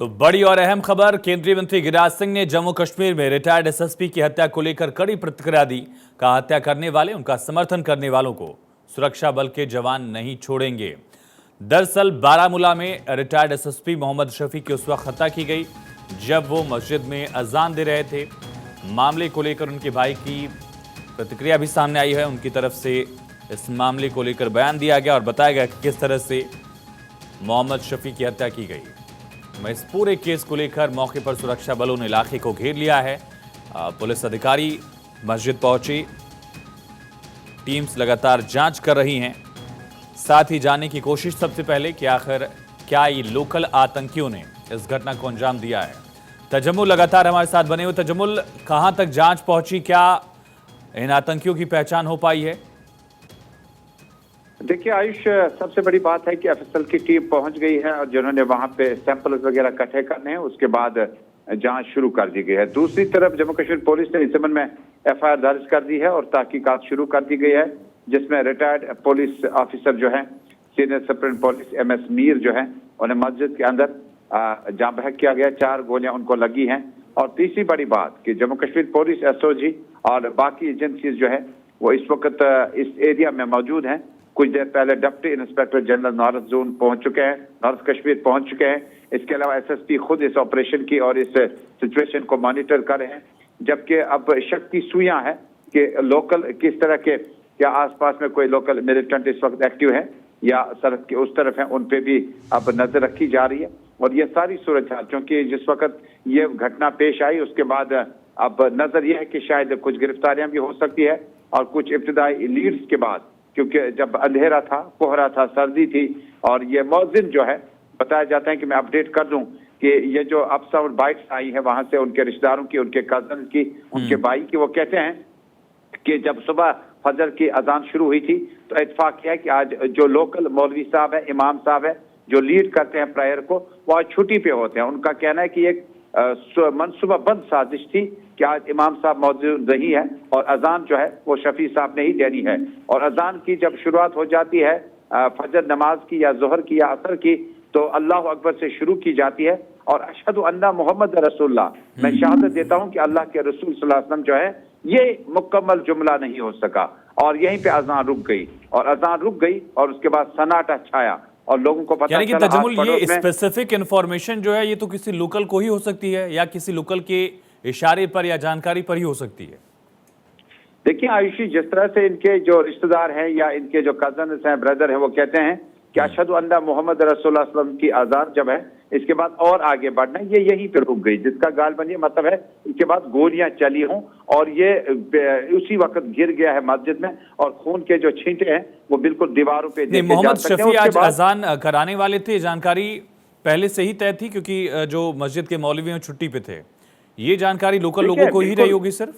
तो बड़ी और अहम खबर, केंद्रीय मंत्री गिरिराज सिंह ने जम्मू कश्मीर में रिटायर्ड एसएसपी की हत्या को लेकर कड़ी प्रतिक्रिया दी। कहा, हत्या करने वाले, उनका समर्थन करने वालों को सुरक्षा बल के जवान नहीं छोड़ेंगे। दरअसल बारामूला में रिटायर्ड एसएसपी मोहम्मद शफी की उस वक्त हत्या की गई जब वो मस्जिद में अजान दे रहे थे। मामले को लेकर उनके भाई की प्रतिक्रिया भी सामने आई है। उनकी तरफ से इस मामले को लेकर बयान दिया गया और बताया गया कि किस तरह से मोहम्मद शफी की हत्या की गई। इस पूरे केस को लेकर मौके पर सुरक्षा बलों ने इलाके को घेर लिया है। पुलिस अधिकारी मस्जिद पहुंची, टीम्स लगातार जांच कर रही हैं। साथ ही जानने की कोशिश सबसे पहले कि आखिर क्या ये लोकल आतंकियों ने इस घटना को अंजाम दिया है। तजम्मुल लगातार हमारे साथ बने हुए। तजम्मुल, कहां तक जांच पहुंची, क्या इन आतंकियों की पहचान हो पाई है? देखिए आयुष, सबसे बड़ी बात है कि एफएसएल की टीम पहुंच गई है और जिन्होंने वहां पे सैंपल्स वगैरह इकट्ठे करने हैं, उसके बाद जांच शुरू कर दी गई है। दूसरी तरफ जम्मू कश्मीर पुलिस ने इस संबंध में एफआईआर दर्ज कर दी है और तहकीकात शुरू कर दी गई है, जिसमें रिटायर्ड पुलिस ऑफिसर जो है, senior supreme police MS Mir जो है, उन्हें मस्जिद के अंदर जाँ बहक किया गया। 4 गोलियां उनको लगी हैं। और तीसरी बड़ी बात कि जम्मू कश्मीर पुलिस, एसओजी और बाकी एजेंसीज जो है वो इस वक्त इस एरिया में मौजूद हैं। कुछ देर पहले deputy inspector general north zone पहुंच चुके हैं, नॉर्थ कश्मीर पहुंच चुके हैं। इसके अलावा एसएसपी खुद इस ऑपरेशन की और इस सिचुएशन को मॉनिटर कर रहे हैं। जबकि अब शक की सुइयां है कि लोकल किस तरह के, क्या आसपास में कोई लोकल मिलिटेंट इस वक्त एक्टिव है या सड़क के उस तरफ है, उन पे भी अब नजर रखी जा रही है। और ये सारी सूरत हाल, क्योंकि जिस वक्त ये घटना पेश आई उसके बाद अब नजर यह है कि शायद कुछ गिरफ्तारियां भी हो सकती है और कुछ इब्तिदाई लीड्स के बाद, क्योंकि जब अंधेरा था, कोहरा था, सर्दी थी और ये मौजिन जो है, बताया जाता है कि मैं अपडेट कर दूं कि ये जो अप्स और बाइट्स आई है वहां से उनके रिश्तेदारों की, उनके कजन की, उनके भाई की, वो कहते हैं कि जब सुबह फजर की अजान शुरू हुई थी तो इत्तेफाक किया कि आज जो लोकल मौलवी साहब है, इमाम साहब है, जो लीड करते हैं प्रेयर को, वो आज छुट्टी पे होते हैं। उनका कहना है कि एक मनसूबाबंद साजिश थी कि आज इमाम साहब मौजूद नहीं है और अजान जो है वो शफी साहब ने ही देनी है। और अजान की जब शुरुआत हो जाती है फजर नमाज की या जोहर की या असर की, तो अल्लाह अकबर से शुरू की जाती है और अशहदु अन्ना मोहम्मद रसूलुल्लाह, मैं शहादत देता हूं कि अल्लाह के रसूल सल्लल्लाहु अलैहि वसल्लम जो है, ये मुकम्मल जुमला नहीं हो सका और यहीं पे अजान रुक गई। और अजान रुक गई और उसके बाद सन्नाटा छाया और लोगों को पता चला। तजम्मुल, ये स्पेसिफिक इंफॉर्मेशन जो है ये तो किसी लोकल को ही हो सकती है या किसी लोकल के इशारे पर या जानकारी पर ही हो सकती है? देखिए आयुषी, जिस तरह से इनके जो रिश्तेदार हैं या इनके जो कजन हैं, ब्रदर हैं, वो कहते हैं कि अशहदु अन्ना मोहम्मद रसूलुल्लाह सल्लल्लाहु अलैहि वसल्लम की आजान जब है, इसके बाद और आगे बढ़ना, ये यहीं पे रुक गई, जिसका गालबन ये मतलब है इसके बाद गोलियां चली हों और ये उसी वक्त गिर गया है मस्जिद में और खून के जो छींटे हैं वो बिल्कुल दीवारों पे देखे जा सकते हैं। मोहम्मद शफी आज अजान कराने वाले थे, जानकारी पहले से ही तय थी क्योंकि जो मस्जिद के मौलवी हैं छुट्टी पे थे। ये जानकारी लोकल लोगों को ही रही होगी सिर्फ?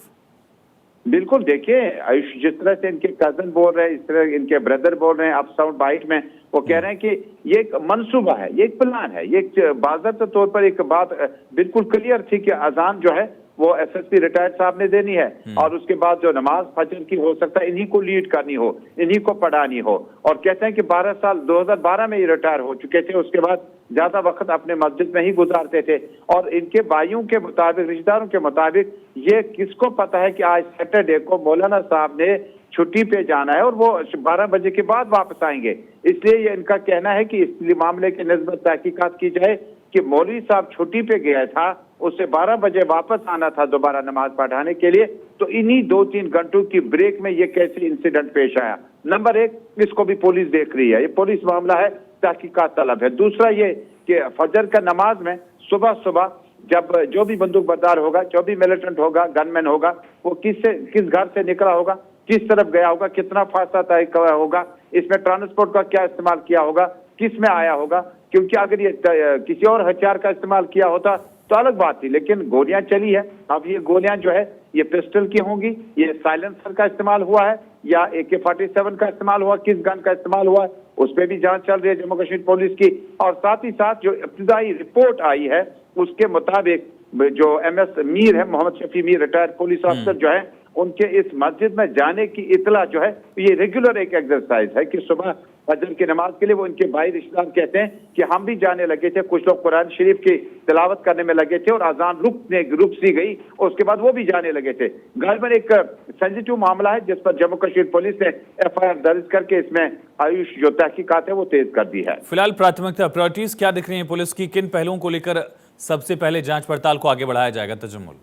बिल्कुल, देखिए आयुष, जिस तरह से इनके कजन बोल रहे हैं, इस तरह इनके ब्रदर बोल रहे हैं, अप साउंड बाइट में वो कह रहे हैं कि ये एक मंसूबा है, ये एक प्लान है, ये एक बाज़ाब्ता तौर पर एक बात बिल्कुल क्लियर थी कि अजान जो है वो एसएसपी रिटायर्ड साहब ने देनी है और उसके बाद जो नमाज फजर की हो सकता है इन्हीं को लीड करनी हो, इन्हीं को पढ़ानी हो। और कहते हैं कि 12 साल 2012 में ये रिटायर हो चुके थे, उसके बाद ज्यादा वक्त अपने मस्जिद में ही गुजारते थे। और इनके भाइयों के मुताबिक, रिश्तेदारों के मुताबिक, ये किसको पता है कि आज सैटरडे को मौलाना साहब ने छुट्टी पे जाना है और वो 12 बजे के बाद वापस आएंगे। इसलिए ये इनका कहना है कि इस मामले की निस्बत तहकीकात की जाए कि मौलवी साहब छुट्टी पे गया था, उससे 12 बजे वापस आना था दोबारा नमाज पढ़ाने के लिए, तो इन्हीं 2-3 घंटों की ब्रेक में ये कैसे इंसिडेंट पेश आया। नंबर 1, इसको भी पुलिस देख रही है, ये पुलिस मामला है, तहकीकात तलब है। दूसरा ये कि फजर का नमाज में सुबह सुबह जब जो भी बंदूक बरदार होगा, जो भी मिलिटेंट होगा, गनमैन होगा, वो किस घर से निकला होगा, किस तरफ गया होगा, कितना फासला तय होगा, इसमें ट्रांसपोर्ट का क्या इस्तेमाल किया होगा, किस में आया होगा। क्योंकि अगर ये किसी और हथियार का इस्तेमाल किया होता तो अलग बात थी, लेकिन गोलियां चली है। अब ये गोलियां जो है ये पिस्टल की होंगी, ये साइलेंसर का इस्तेमाल हुआ है या AK-47 का इस्तेमाल हुआ, किस गन का इस्तेमाल हुआ है, उस पर भी जांच चल रही है जम्मू कश्मीर पुलिस की। और साथ ही साथ जो इब्तिदाई रिपोर्ट आई है उसके मुताबिक जो एमएस मीर है, Mohammad Shafi Mir, retired police officer जो है, उनके इस मस्जिद में जाने की इतला जो है ये रेगुलर एक एक्सरसाइज है कि सुबह फजर की नमाज के लिए। वो इनके भाई रिश्तेदार कहते हैं कि हम भी जाने लगे थे, कुछ लोग कुरान शरीफ की तिलावत करने में लगे थे और अजान रुक सी गई और उसके बाद वो भी जाने लगे थे। गालिबन एक सेंसिटिव मामला है जिस पर जम्मू कश्मीर पुलिस ने FIR दर्ज करके इसमें आयुष जो तहकीकात है वो तेज कर दी है। फिलहाल प्राथमिकता प्रायोरिटीज क्या दिख रही है पुलिस की, किन पहलुओं को लेकर सबसे पहले जांच पड़ताल को आगे बढ़ाया जाएगा? तजम्मुल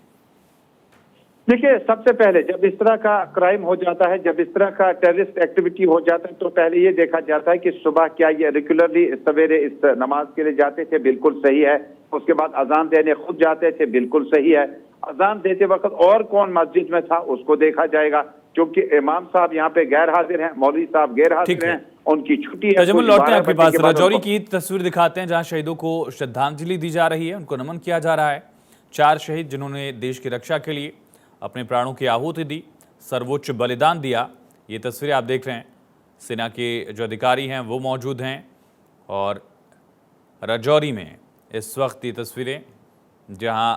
देखिए, सबसे पहले जब इस तरह का क्राइम हो जाता है, जब इस तरह का टेररिस्ट एक्टिविटी हो जाता है, तो पहले ये देखा जाता है कि सुबह क्या ये रेगुलरली सवेरे इस नमाज के लिए जाते थे, बिल्कुल सही है। उसके बाद अजान देने खुद जाते थे, बिल्कुल सही है। अजान देते वक्त और कौन मस्जिद में था उसको देखा जाएगा, क्योंकि इमाम साहब यहाँ पे गैर हाजिर हैं, मौलवी साहब गैर हाजिर हैं, उनकी छुट्टी है। तजम्मुल लौटते हैं आपके पास, राजौरी की तस्वीर दिखाते हैं जहां शहीदों को श्रद्धांजलि दी जा रही है, उनको नमन किया जा रहा है। 4 शहीद जिन्होंने देश की रक्षा के लिए अपने प्राणों की आहुति दी, सर्वोच्च बलिदान दिया। ये तस्वीरें आप देख रहे हैं, सेना के जो अधिकारी हैं वो मौजूद हैं और राजौरी में इस वक्त ये तस्वीरें जहां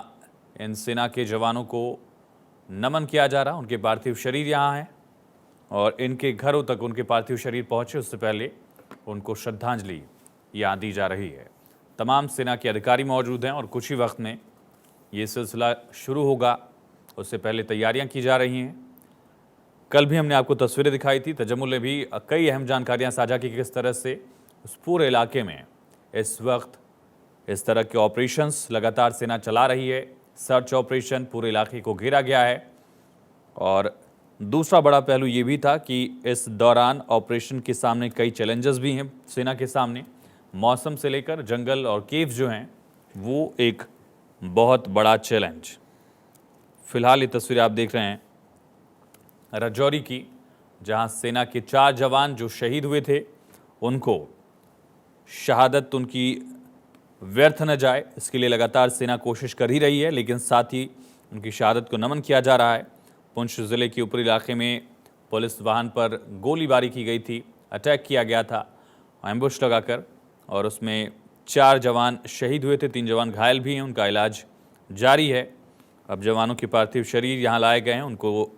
इन सेना के जवानों को नमन किया जा रहा, उनके पार्थिव शरीर यहाँ हैं और इनके घरों तक उनके पार्थिव शरीर पहुंचे उससे पहले उनको श्रद्धांजलि यहाँ दी जा रही है। तमाम सेना के अधिकारी मौजूद हैं और कुछ ही वक्त में ये सिलसिला शुरू होगा, उससे पहले तैयारियां की जा रही हैं। कल भी हमने आपको तस्वीरें दिखाई थी, तजम्मुल ने भी कई अहम जानकारियां साझा की किस तरह से उस पूरे इलाके में इस वक्त इस तरह के ऑपरेशंस लगातार सेना चला रही है। सर्च ऑपरेशन, पूरे इलाके को घेरा गया है। और दूसरा बड़ा पहलू ये भी था कि इस दौरान ऑपरेशन के सामने कई चैलेंजेस भी हैं सेना के सामने। मौसम से लेकर जंगल और केव जो हैं वो एक बहुत बड़ा चैलेंज। फिलहाल ये तस्वीरें आप देख रहे हैं राजौरी की, जहां सेना के 4 जवान जो शहीद हुए थे उनको शहादत उनकी व्यर्थ न जाए, इसके लिए लगातार सेना कोशिश कर ही रही है, लेकिन साथ ही उनकी शहादत को नमन किया जा रहा है। पुंछ जिले के ऊपरी इलाके में पुलिस वाहन पर गोलीबारी की गई थी, अटैक किया गया था एम्बुश लगाकर और उसमें 4 जवान शहीद हुए थे, 3 जवान घायल भी हैं, उनका इलाज जारी है। अब जवानों के पार्थिव शरीर यहाँ लाए गए हैं, उनको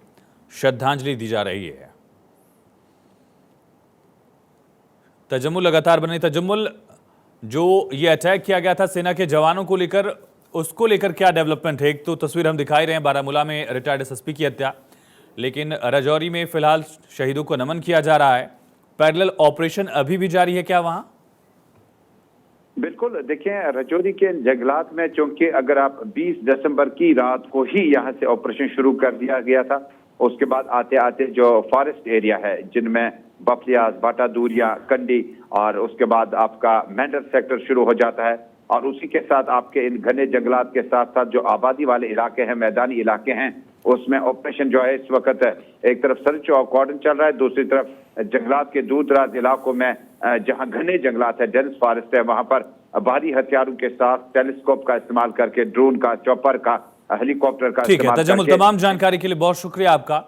श्रद्धांजलि दी जा रही है। तजम्मुल लगातार बने। तजम्मुल, जो ये अटैक किया गया था सेना के जवानों को लेकर, उसको लेकर क्या डेवलपमेंट है? एक तो तस्वीर हम दिखाई रहे हैं बारामूला में रिटायर्ड SSP की हत्या, लेकिन राजौरी में फिलहाल शहीदों को नमन किया जा रहा है। पैरेलल ऑपरेशन अभी भी जारी है क्या वहां? बिल्कुल, देखिए राजौरी के जंगलात में, चूंकि अगर आप 20 दिसंबर की रात को ही यहाँ से ऑपरेशन शुरू कर दिया गया था, उसके बाद आते आते जो फॉरेस्ट एरिया है जिनमें बफलियाज, बाटा दूरिया, कंडी और उसके बाद आपका मेंढर सेक्टर शुरू हो जाता है और उसी के साथ आपके इन घने जंगलात के साथ साथ जो आबादी वाले इलाके हैं, मैदानी इलाके हैं, उसमें ऑपरेशन जो है इस वक्त एक तरफ सर्च और कॉर्डन चल रहा है, दूसरी तरफ जंगलात के दूर दराज इलाकों में जहां घने जंगलात है, डेंस फॉरेस्ट है, वहां पर भारी हथियारों के साथ टेलीस्कोप का इस्तेमाल करके, ड्रोन का, चॉपर का, हेलीकॉप्टर का ठीक है इस्तेमाल तजम्मुल, करके। तमाम जानकारी के लिए बहुत शुक्रिया आपका।